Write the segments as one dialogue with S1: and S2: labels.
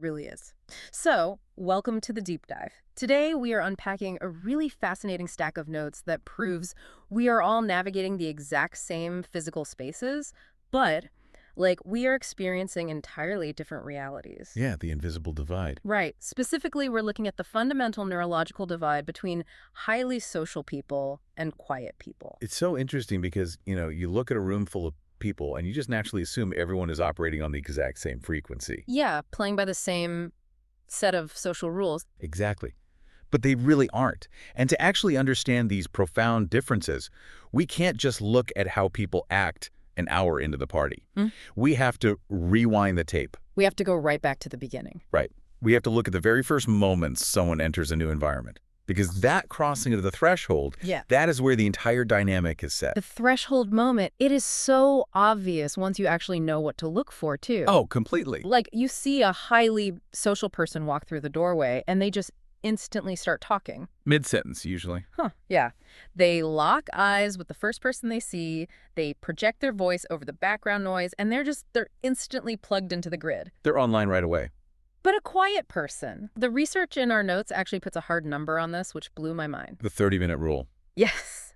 S1: Really is. So, welcome to the deep dive. Today, we are unpacking a really fascinating stack of notes that proves we are all navigating the exact same physical spaces, but, we are experiencing entirely different realities.
S2: Yeah, the invisible divide.
S1: Right. Specifically, we're looking at the fundamental neurological divide between highly social people and quiet people.
S2: It's so interesting because, you look at a room full of people and you just naturally assume everyone is operating on the exact same frequency.
S1: Yeah, playing by the same set of social rules.
S2: Exactly. But they really aren't. And to actually understand these profound differences, we can't just look at how people act an hour into the party. We have to rewind the tape.
S1: We have to go right back to the beginning.
S2: Right. We have to look at the very first moments someone enters a new environment. Because that crossing of the threshold,
S1: Yeah.
S2: that is where the entire dynamic is set.
S1: The threshold moment, it is so obvious once you actually know what to look for, too.
S2: Oh, completely.
S1: You see a highly social person walk through the doorway, and they just instantly start talking.
S2: Mid-sentence, usually.
S1: Yeah. They lock eyes with the first person they see, they project their voice over the background noise, and they're instantly plugged into the grid.
S2: They're online right away.
S1: But a quiet person. The research in our notes actually puts a hard number on this, which blew my mind.
S2: The 30-minute rule.
S1: Yes.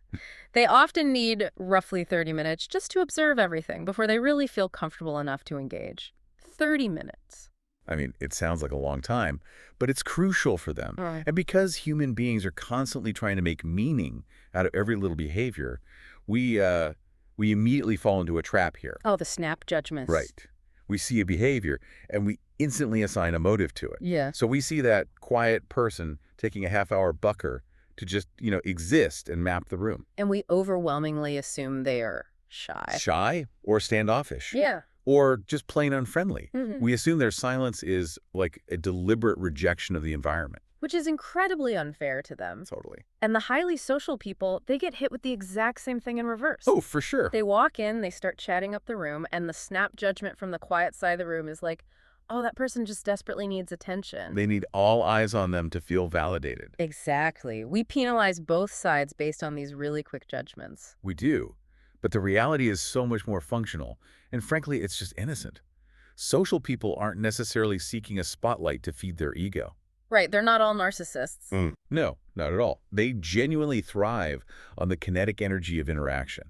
S1: They often need roughly 30 minutes just to observe everything before they really feel comfortable enough to engage. 30 minutes.
S2: I mean, it sounds like a long time, but it's crucial for them.
S1: Right.
S2: And because human beings are constantly trying to make meaning out of every little behavior, we immediately fall into a trap here.
S1: Oh, the snap judgments.
S2: Right. We see a behavior, and we instantly assign a motive to it.
S1: Yeah.
S2: So we see that quiet person taking a half-hour bucker to just, exist and map the room.
S1: And we overwhelmingly assume they are shy.
S2: Shy or standoffish.
S1: Yeah.
S2: Or just plain unfriendly.
S1: Mhm.
S2: We assume their silence is like a deliberate rejection of the environment.
S1: Which is incredibly unfair to them.
S2: Totally.
S1: And the highly social people, they get hit with the exact same thing in reverse.
S2: Oh, for sure.
S1: They walk in, they start chatting up the room, and the snap judgment from the quiet side of the room is like, oh, that person just desperately needs attention.
S2: They need all eyes on them to feel validated.
S1: Exactly. We penalize both sides based on these really quick judgments.
S2: We do. But the reality is so much more functional. And frankly, it's just innocent. Social people aren't necessarily seeking a spotlight to feed their ego.
S1: Right, they're not all narcissists.
S2: No, not at all. They genuinely thrive on the kinetic energy of interaction.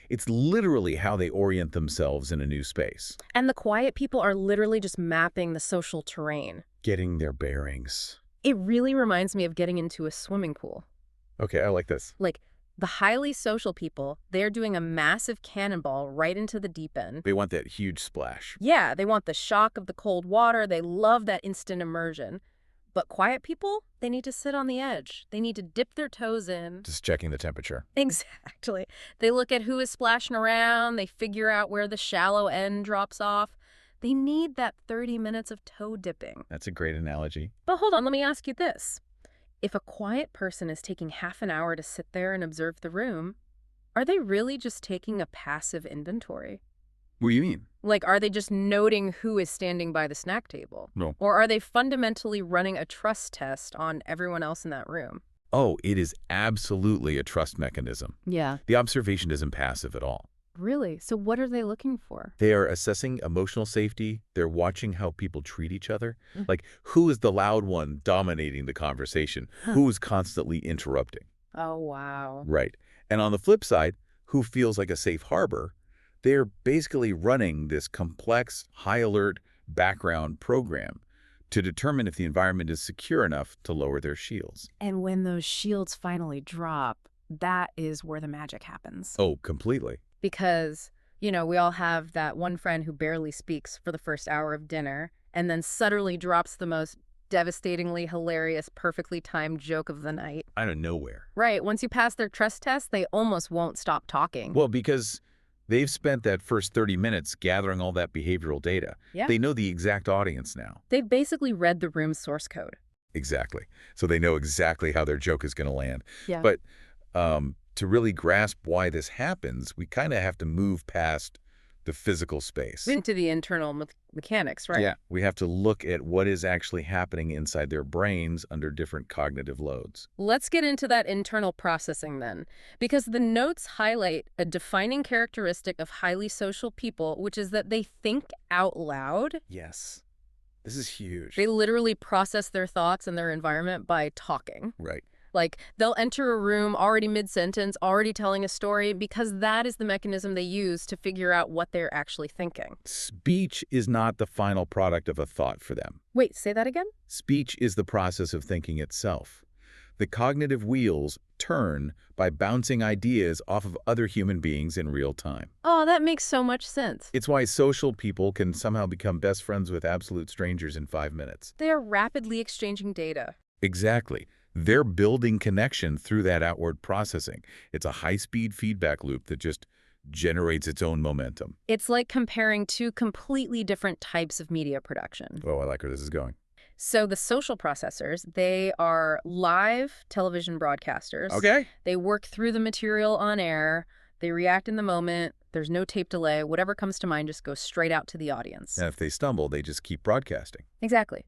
S2: It's literally how they orient themselves in a new space.
S1: And the quiet people are literally just mapping the social terrain.
S2: Getting their bearings.
S1: It really reminds me of getting into a swimming pool.
S2: Okay, I like this.
S1: The highly social people, they're doing a massive cannonball right into the deep end.
S2: They want that huge splash.
S1: Yeah, they want the shock of the cold water. They love that instant immersion. But quiet people, they need to sit on the edge. They need to dip their toes in.
S2: Just checking the temperature.
S1: Exactly. They look at who is splashing around. They figure out where the shallow end drops off. They need that 30 minutes of toe dipping.
S2: That's a great analogy.
S1: But hold on, let me ask you this. If a quiet person is taking half an hour to sit there and observe the room, are they really just taking a passive inventory?
S2: What do you mean?
S1: Are they just noting who is standing by the snack table?
S2: No.
S1: Or are they fundamentally running a trust test on everyone else in that room?
S2: Oh, it is absolutely a trust mechanism.
S1: Yeah.
S2: The observation isn't passive at all.
S1: Really? So what are they looking for?
S2: They are assessing emotional safety. They're watching how people treat each other. Like, who is the loud one dominating the conversation? Who is constantly interrupting?
S1: Oh, wow.
S2: Right. And on the flip side, who feels like a safe harbor? They're basically running this complex, high-alert background program to determine if the environment is secure enough to lower their shields.
S1: And when those shields finally drop, that is where the magic happens.
S2: Oh, completely.
S1: Because, we all have that one friend who barely speaks for the first hour of dinner and then suddenly drops the most devastatingly hilarious, perfectly timed joke of the night.
S2: Out of nowhere.
S1: Right. Once you pass their trust test, they almost won't stop talking.
S2: Well, because they've spent that first 30 minutes gathering all that behavioral data.
S1: Yeah.
S2: They know the exact audience now.
S1: They've basically read the room's source code.
S2: Exactly. So they know exactly how their joke is going to land.
S1: Yeah.
S2: But to really grasp why this happens, we kind of have to move past the physical space.
S1: Into the internal mechanics, right?
S2: Yeah. We have to look at what is actually happening inside their brains under different cognitive loads.
S1: Let's get into that internal processing then, because the notes highlight a defining characteristic of highly social people, which is that they think out loud.
S2: Yes. This is huge.
S1: They literally process their thoughts and their environment by talking.
S2: Right.
S1: Like, they'll enter a room already mid-sentence, already telling a story, because that is the mechanism they use to figure out what they're actually thinking.
S2: Speech is not the final product of a thought for them.
S1: Wait, say that again?
S2: Speech is the process of thinking itself. The cognitive wheels turn by bouncing ideas off of other human beings in real time.
S1: Oh, that makes so much sense.
S2: It's why social people can somehow become best friends with absolute strangers in 5 minutes.
S1: They are rapidly exchanging data.
S2: Exactly. They're building connection through that outward processing. It's a high-speed feedback loop that just generates its own momentum.
S1: It's like comparing two completely different types of media production.
S2: Oh, I like where this is going.
S1: So the social processors, they are live television broadcasters.
S2: Okay.
S1: They work through the material on air. They react in the moment. There's no tape delay. Whatever comes to mind just goes straight out to the audience.
S2: And if they stumble, they just keep broadcasting.
S1: Exactly.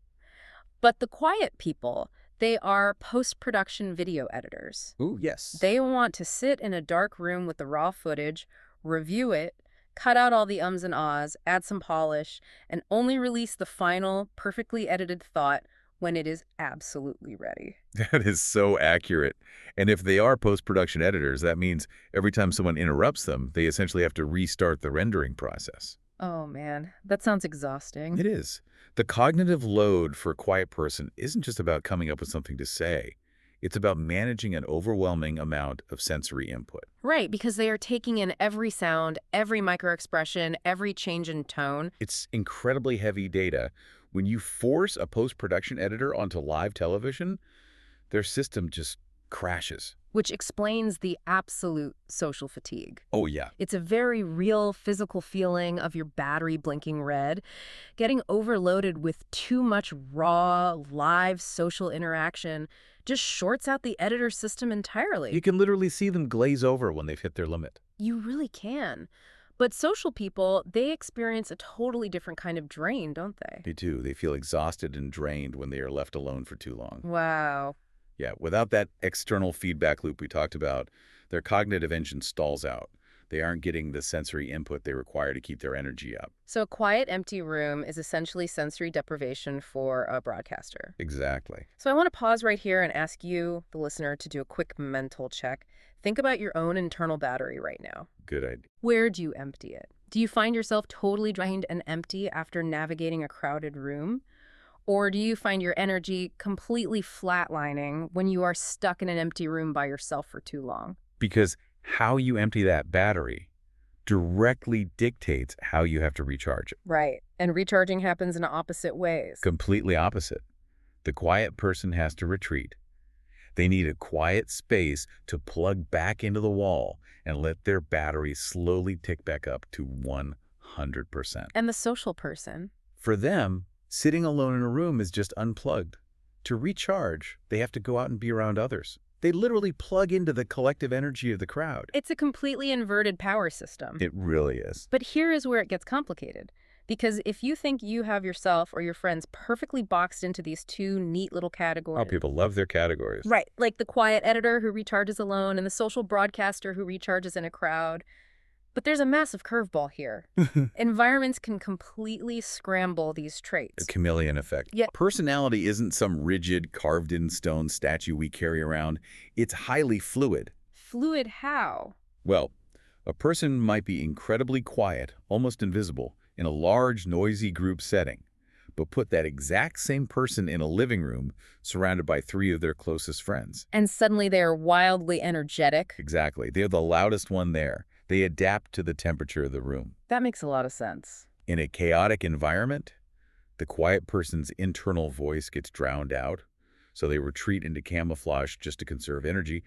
S1: But the quiet people, they are post-production video editors.
S2: Ooh, yes.
S1: They want to sit in a dark room with the raw footage, review it, cut out all the ums and ahs, add some polish, and only release the final, perfectly edited thought when it is absolutely ready.
S2: That is so accurate. And if they are post-production editors, that means every time someone interrupts them, they essentially have to restart the rendering process.
S1: Oh man, that sounds exhausting.
S2: It is. The cognitive load for a quiet person isn't just about coming up with something to say. It's about managing an overwhelming amount of sensory input.
S1: Right, because they are taking in every sound, every microexpression, every change in tone.
S2: It's incredibly heavy data. When you force a post-production editor onto live television, their system just crashes.
S1: Which explains the absolute social fatigue.
S2: Oh, yeah.
S1: It's a very real physical feeling of your battery blinking red, getting overloaded with too much raw, live social interaction just shorts out the editor system entirely.
S2: You can literally see them glaze over when they've hit their limit.
S1: You really can. But social people, they experience a totally different kind of drain, don't they?
S2: They do. They feel exhausted and drained when they are left alone for too long.
S1: Wow.
S2: Yeah, without that external feedback loop we talked about, their cognitive engine stalls out. They aren't getting the sensory input they require to keep their energy up.
S1: So a quiet, empty room is essentially sensory deprivation for a broadcaster.
S2: Exactly.
S1: So I want to pause right here and ask you, the listener, to do a quick mental check. Think about your own internal battery right now.
S2: Good idea.
S1: Where do you empty it? Do you find yourself totally drained and empty after navigating a crowded room? Or do you find your energy completely flatlining when you are stuck in an empty room by yourself for too long?
S2: Because how you empty that battery directly dictates how you have to recharge it.
S1: Right. And recharging happens in opposite ways.
S2: Completely opposite. The quiet person has to retreat. They need a quiet space to plug back into the wall and let their battery slowly tick back up to 100%.
S1: And the social person?
S2: For them, sitting alone in a room is just unplugged. To recharge, they have to go out and be around others. They literally plug into the collective energy of the crowd.
S1: It's a completely inverted power system.
S2: It really is.
S1: But here is where it gets complicated. Because if you think you have yourself or your friends perfectly boxed into these two neat little categories.
S2: Oh, people love their categories.
S1: Right, like the quiet editor who recharges alone and the social broadcaster who recharges in a crowd. But there's a massive curveball here. Environments can completely scramble these traits.
S2: The chameleon effect.
S1: Yeah.
S2: Personality isn't some rigid, carved-in-stone statue we carry around. It's highly fluid.
S1: Fluid how?
S2: Well, a person might be incredibly quiet, almost invisible, in a large, noisy group setting. But put that exact same person in a living room surrounded by 3 of their closest friends.
S1: And suddenly they are wildly energetic.
S2: Exactly. They're the loudest one there. They adapt to the temperature of the room.
S1: That makes a lot of sense.
S2: In a chaotic environment, the quiet person's internal voice gets drowned out, so they retreat into camouflage just to conserve energy.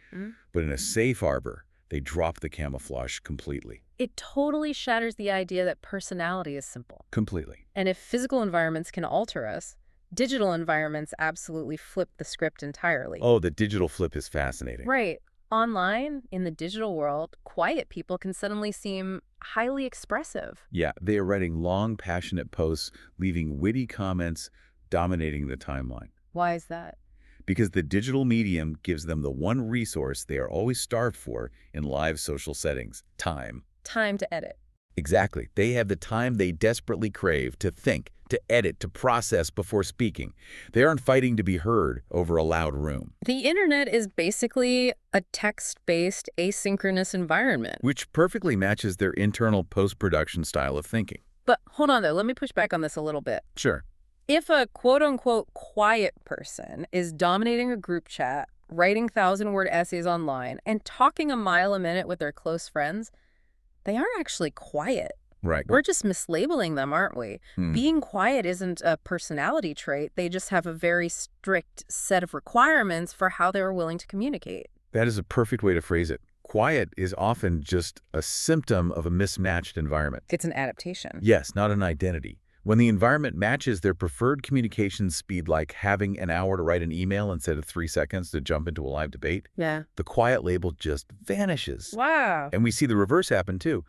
S2: But in a safe harbor, they drop the camouflage completely.
S1: It totally shatters the idea that personality is simple.
S2: Completely.
S1: And if physical environments can alter us, digital environments absolutely flip the script entirely.
S2: Oh, the digital flip is fascinating.
S1: Right. Online, in the digital world, quiet people can suddenly seem highly expressive.
S2: Yeah, they are writing long, passionate posts, leaving witty comments, dominating the timeline.
S1: Why is that?
S2: Because the digital medium gives them the one resource they are always starved for in live social settings: time.
S1: Time to edit.
S2: Exactly. They have the time they desperately crave to think, to edit, to process before speaking. They aren't fighting to be heard over a loud room.
S1: The internet is basically a text-based asynchronous environment.
S2: Which perfectly matches their internal post-production style of thinking.
S1: But hold on, though. Let me push back on this a little bit.
S2: Sure.
S1: If a quote-unquote quiet person is dominating a group chat, writing 1,000-word essays online, and talking a mile a minute with their close friends, they aren't actually quiet.
S2: Right.
S1: We're just mislabeling them, aren't we?
S2: Hmm.
S1: Being quiet isn't a personality trait. They just have a very strict set of requirements for how they are willing to communicate.
S2: That is a perfect way to phrase it. Quiet is often just a symptom of a mismatched environment.
S1: It's an adaptation.
S2: Yes, not an identity. When the environment matches their preferred communication speed, like having an hour to write an email instead of 3 seconds to jump into a live debate,
S1: Yeah.
S2: the quiet label just vanishes.
S1: Wow.
S2: And we see the reverse happen too.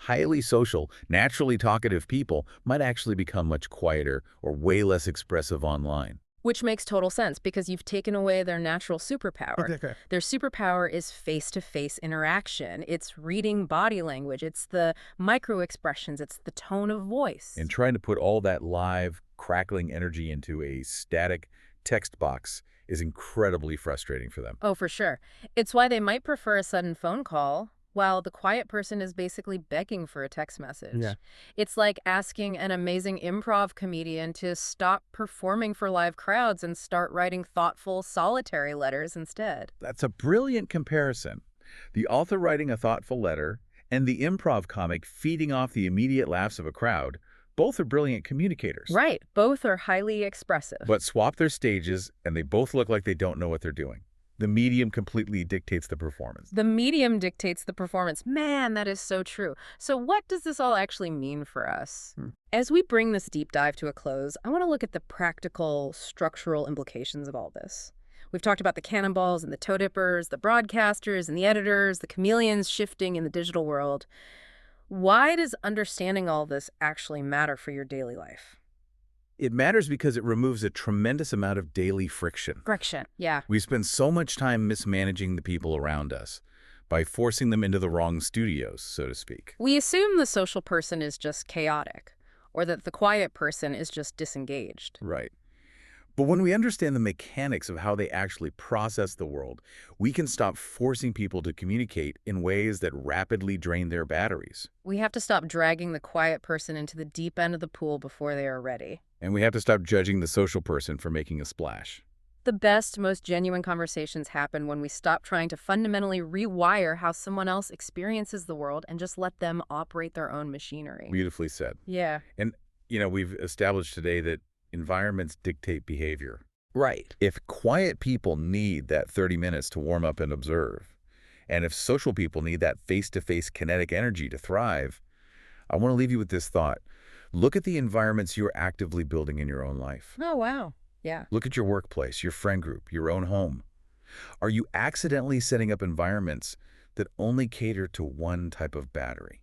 S2: Highly social, naturally talkative people might actually become much quieter or way less expressive online.
S1: Which makes total sense because you've taken away their natural superpower.
S2: Okay.
S1: Their superpower is face-to-face interaction. It's reading body language. It's the micro-expressions. It's the tone of voice.
S2: And trying to put all that live, crackling energy into a static text box is incredibly frustrating for them.
S1: Oh, for sure. It's why they might prefer a sudden phone call, while the quiet person is basically begging for a text message.
S2: Yeah.
S1: It's like asking an amazing improv comedian to stop performing for live crowds and start writing thoughtful, solitary letters instead.
S2: That's a brilliant comparison. The author writing a thoughtful letter and the improv comic feeding off the immediate laughs of a crowd, both are brilliant communicators.
S1: Right. Both are highly expressive.
S2: But swap their stages and they both look like they don't know what they're doing. The medium completely dictates the performance.
S1: The medium dictates the performance. Man, that is so true. So what does this all actually mean for us? As we bring this deep dive to a close, I want to look at the practical, structural implications of all this. We've talked about the cannonballs and the toe dippers, the broadcasters and the editors, the chameleons shifting in the digital world. Why does understanding all this actually matter for your daily life?
S2: It matters because it removes a tremendous amount of daily friction.
S1: Friction, yeah.
S2: We spend so much time mismanaging the people around us by forcing them into the wrong studios, so to speak.
S1: We assume the social person is just chaotic, or that the quiet person is just disengaged.
S2: Right. But when we understand the mechanics of how they actually process the world, we can stop forcing people to communicate in ways that rapidly drain their batteries.
S1: We have to stop dragging the quiet person into the deep end of the pool before they are ready.
S2: And we have to stop judging the social person for making a splash.
S1: The best, most genuine conversations happen when we stop trying to fundamentally rewire how someone else experiences the world and just let them operate their own machinery.
S2: Beautifully said.
S1: Yeah.
S2: And, we've established today that environments dictate behavior.
S1: Right.
S2: If quiet people need that 30 minutes to warm up and observe, and if social people need that face-to-face kinetic energy to thrive, I want to leave you with this thought. Look at the environments you're actively building in your own life.
S1: Oh, wow. Yeah.
S2: Look at your workplace, your friend group, your own home. Are you accidentally setting up environments that only cater to one type of battery?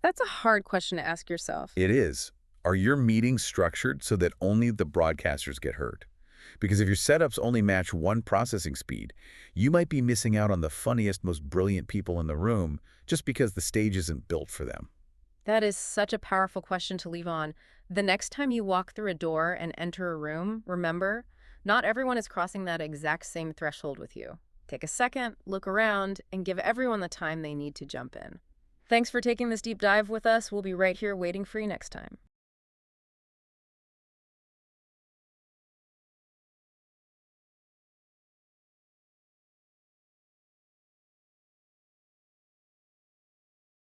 S1: That's a hard question to ask yourself.
S2: It is. Are your meetings structured so that only the broadcasters get heard? Because if your setups only match one processing speed, you might be missing out on the funniest, most brilliant people in the room just because the stage isn't built for them.
S1: That is such a powerful question to leave on. The next time you walk through a door and enter a room, remember, not everyone is crossing that exact same threshold with you. Take a second, look around, and give everyone the time they need to jump in. Thanks for taking this deep dive with us. We'll be right here waiting for you next time.